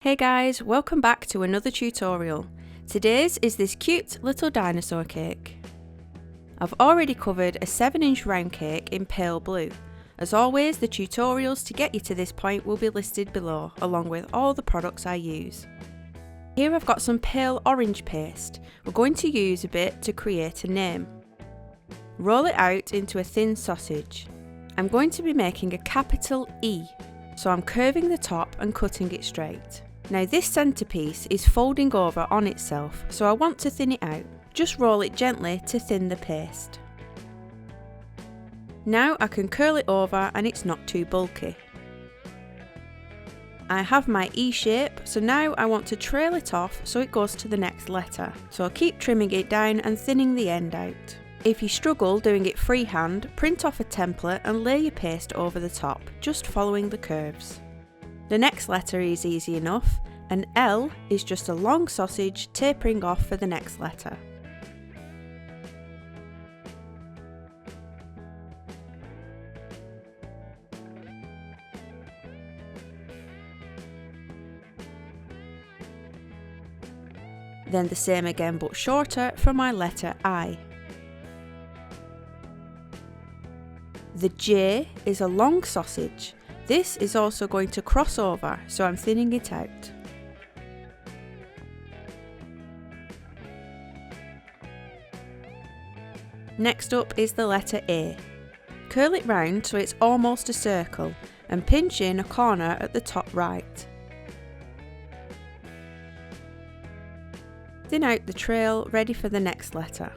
Hey guys, welcome back to another tutorial. Today's is this cute little dinosaur cake. I've already covered a 7-inch round cake in pale blue. As always, the tutorials to get you to this point will be listed below, along with all the products I use. Here I've got some pale orange paste. We're going to use a bit to create a name. Roll it out into a thin sausage. I'm going to be making a capital E, so I'm curving the top and cutting it straight. Now this centrepiece is folding over on itself, so I want to thin it out. Just roll it gently to thin the paste. Now I can curl it over and it's not too bulky. I have my E shape, so now I want to trail it off so it goes to the next letter. So I'll keep trimming it down and thinning the end out. If you struggle doing it freehand, print off a template and lay your paste over the top, just following the curves. The next letter is easy enough, and L is just a long sausage tapering off for the next letter. Then the same again but shorter for my letter I. The J is a long sausage. This is also going to cross over, so I'm thinning it out. Next up is the letter A. Curl it round so it's almost a circle and pinch in a corner at the top right. Thin out the trail ready for the next letter.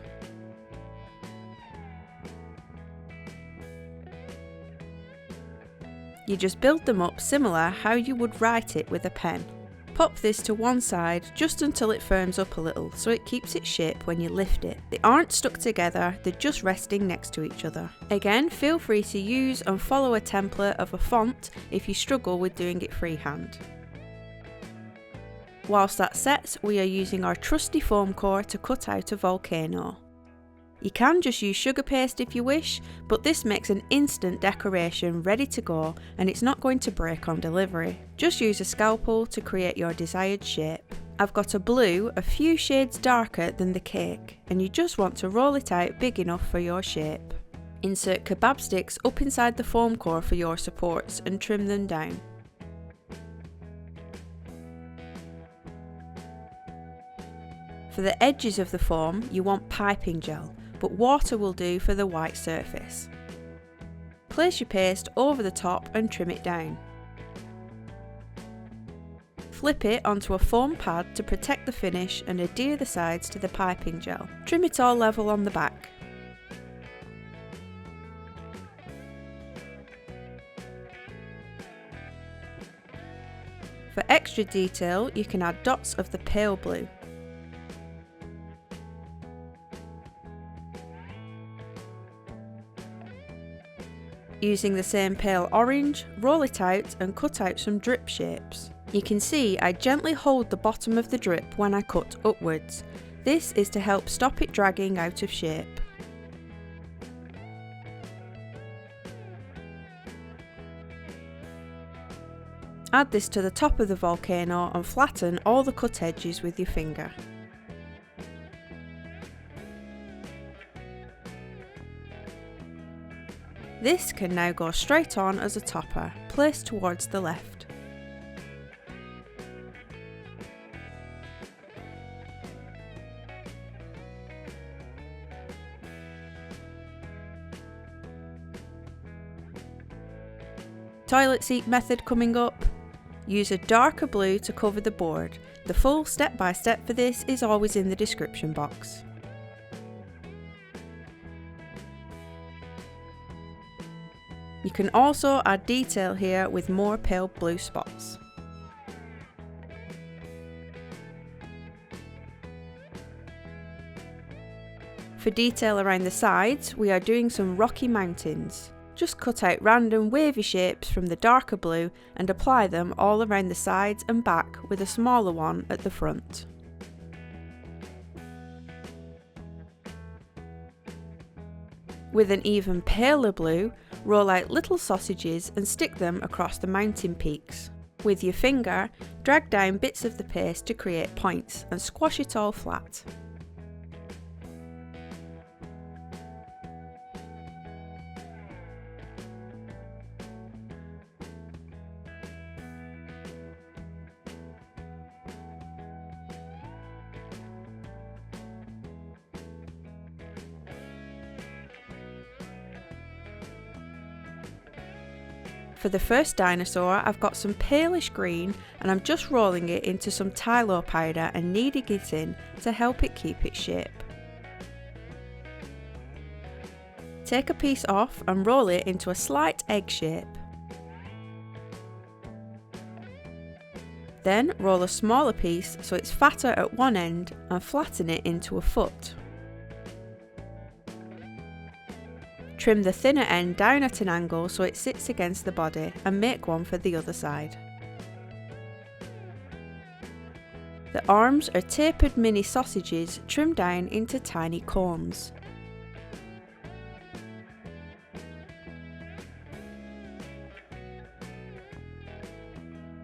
You just build them up similar how you would write it with a pen. Pop this to one side just until it firms up a little so it keeps its shape when you lift it. They aren't stuck together, they're just resting next to each other. Again, feel free to use and follow a template of a font if you struggle with doing it freehand. Whilst that sets, we are using our trusty foam core to cut out a volcano. You can just use sugar paste if you wish, but this makes an instant decoration ready to go and it's not going to break on delivery. Just use a scalpel to create your desired shape. I've got a blue a few shades darker than the cake, and you just want to roll it out big enough for your shape. Insert kebab sticks up inside the foam core for your supports and trim them down. For the edges of the foam, you want piping gel, but water will do for the white surface. Place your paste over the top and trim it down. Flip it onto a foam pad to protect the finish and adhere the sides to the piping gel. Trim it all level on the back. For extra detail, you can add dots of the pale blue. Using the same pale orange, roll it out and cut out some drip shapes. You can see I gently hold the bottom of the drip when I cut upwards. This is to help stop it dragging out of shape. Add this to the top of the volcano and flatten all the cut edges with your finger. This can now go straight on as a topper, placed towards the left. Toilet seat method coming up. Use a darker blue to cover the board. The full step-by-step for this is always in the description box. You can also add detail here with more pale blue spots. For detail around the sides, we are doing some rocky mountains. Just cut out random wavy shapes from the darker blue and apply them all around the sides and back with a smaller one at the front. With an even paler blue, roll out little sausages and stick them across the mountain peaks. With your finger, drag down bits of the paste to create points and squash it all flat. For the first dinosaur, I've got some palish green and I'm just rolling it into some Tylo powder and kneading it in to help it keep its shape. Take a piece off and roll it into a slight egg shape. Then roll a smaller piece so it's fatter at one end and flatten it into a foot. Trim the thinner end down at an angle so it sits against the body and make one for the other side. The arms are tapered mini sausages trimmed down into tiny cones.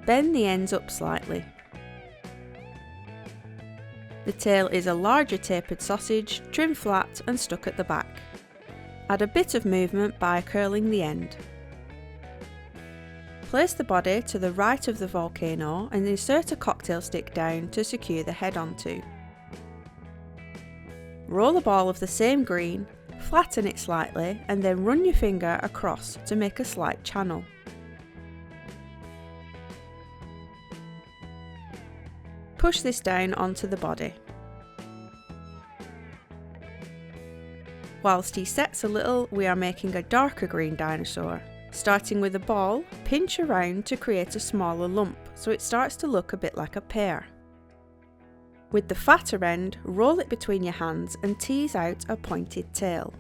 Bend the ends up slightly. The tail is a larger tapered sausage, trimmed flat and stuck at the back. Add a bit of movement by curling the end. Place the body to the right of the volcano and insert a cocktail stick down to secure the head onto. Roll a ball of the same green, flatten it slightly and then run your finger across to make a slight channel. Push this down onto the body. Whilst he sets a little, we are making a darker green dinosaur. Starting with a ball, pinch around to create a smaller lump so it starts to look a bit like a pear. With the fatter end, roll it between your hands and tease out a pointed tail.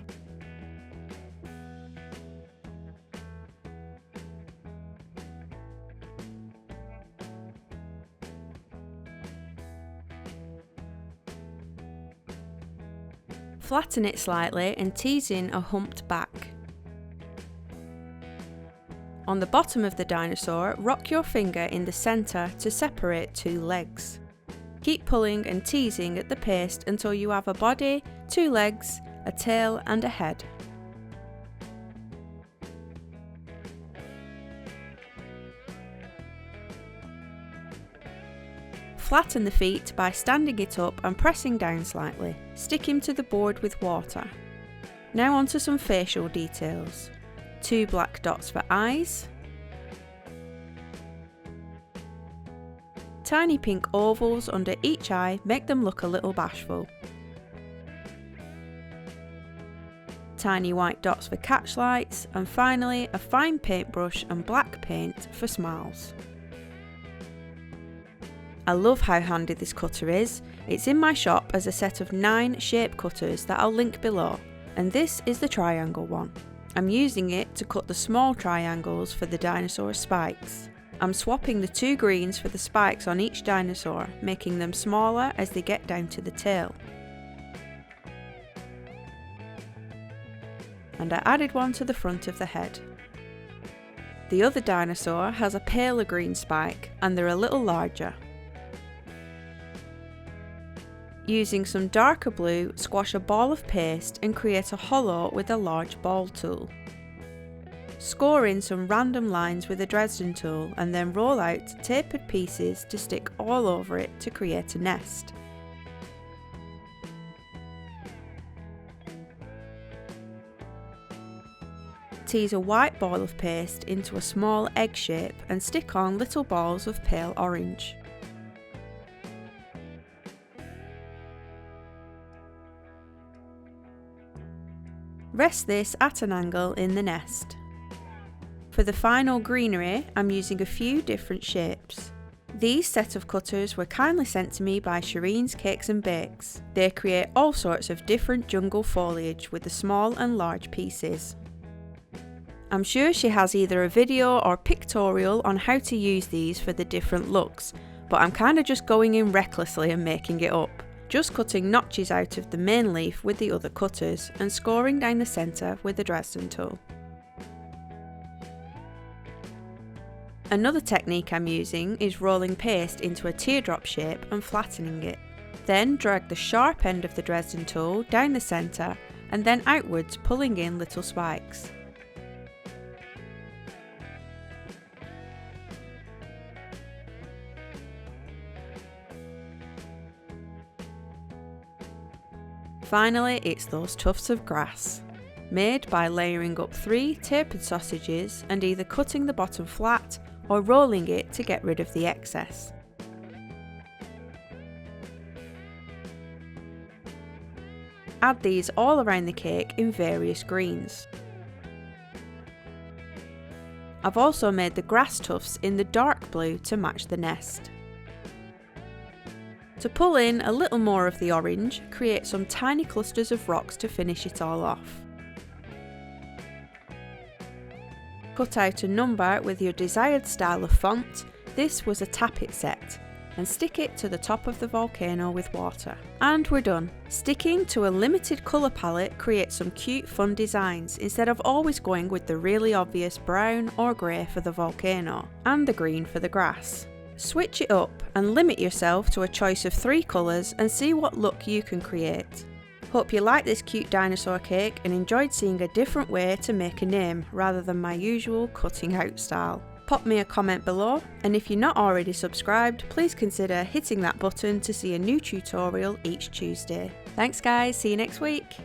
Flatten it slightly and tease in a humped back. On the bottom of the dinosaur, rock your finger in the centre to separate two legs. Keep pulling and teasing at the paste until you have a body, two legs, a tail and a head. Flatten the feet by standing it up and pressing down slightly. Stick him to the board with water. Now onto some facial details. 2 black dots for eyes. Tiny pink ovals under each eye make them look a little bashful. Tiny white dots for catch lights, and finally a fine paintbrush and black paint for smiles. I love how handy this cutter is. It's in my shop as a set of 9 shape cutters that I'll link below, and this is the triangle one. I'm using it to cut the small triangles for the dinosaur spikes. I'm swapping the 2 greens for the spikes on each dinosaur, making them smaller as they get down to the tail. And I added one to the front of the head. The other dinosaur has a paler green spike and they're a little larger. Using some darker blue, squash a ball of paste and create a hollow with a large ball tool. Score in some random lines with a Dresden tool and then roll out tapered pieces to stick all over it to create a nest. Tease a white ball of paste into a small egg shape and stick on little balls of pale orange. Rest this at an angle in the nest. For the final greenery, I'm using a few different shapes. These set of cutters were kindly sent to me by Shireen's Cakes and Bakes. They create all sorts of different jungle foliage with the small and large pieces. I'm sure she has either a video or pictorial on how to use these for the different looks, but I'm kinda just going in recklessly and making it up. Just cutting notches out of the main leaf with the other cutters and scoring down the centre with the Dresden tool. Another technique I'm using is rolling paste into a teardrop shape and flattening it. Then drag the sharp end of the Dresden tool down the centre and then outwards, pulling in little spikes. Finally, it's those tufts of grass, made by layering up 3 tapered sausages and either cutting the bottom flat or rolling it to get rid of the excess. Add these all around the cake in various greens. I've also made the grass tufts in the dark blue to match the nest. To pull in a little more of the orange, create some tiny clusters of rocks to finish it all off. Cut out a number with your desired style of font, this was a tappet set, and stick it to the top of the volcano with water. And we're done. Sticking to a limited colour palette creates some cute fun designs instead of always going with the really obvious brown or grey for the volcano and the green for the grass. Switch it up and limit yourself to a choice of 3 colours and see what look you can create. Hope you liked this cute dinosaur cake and enjoyed seeing a different way to make a name rather than my usual cutting out style. Pop me a comment below, and if you're not already subscribed, please consider hitting that button to see a new tutorial each Tuesday. Thanks guys, see you next week!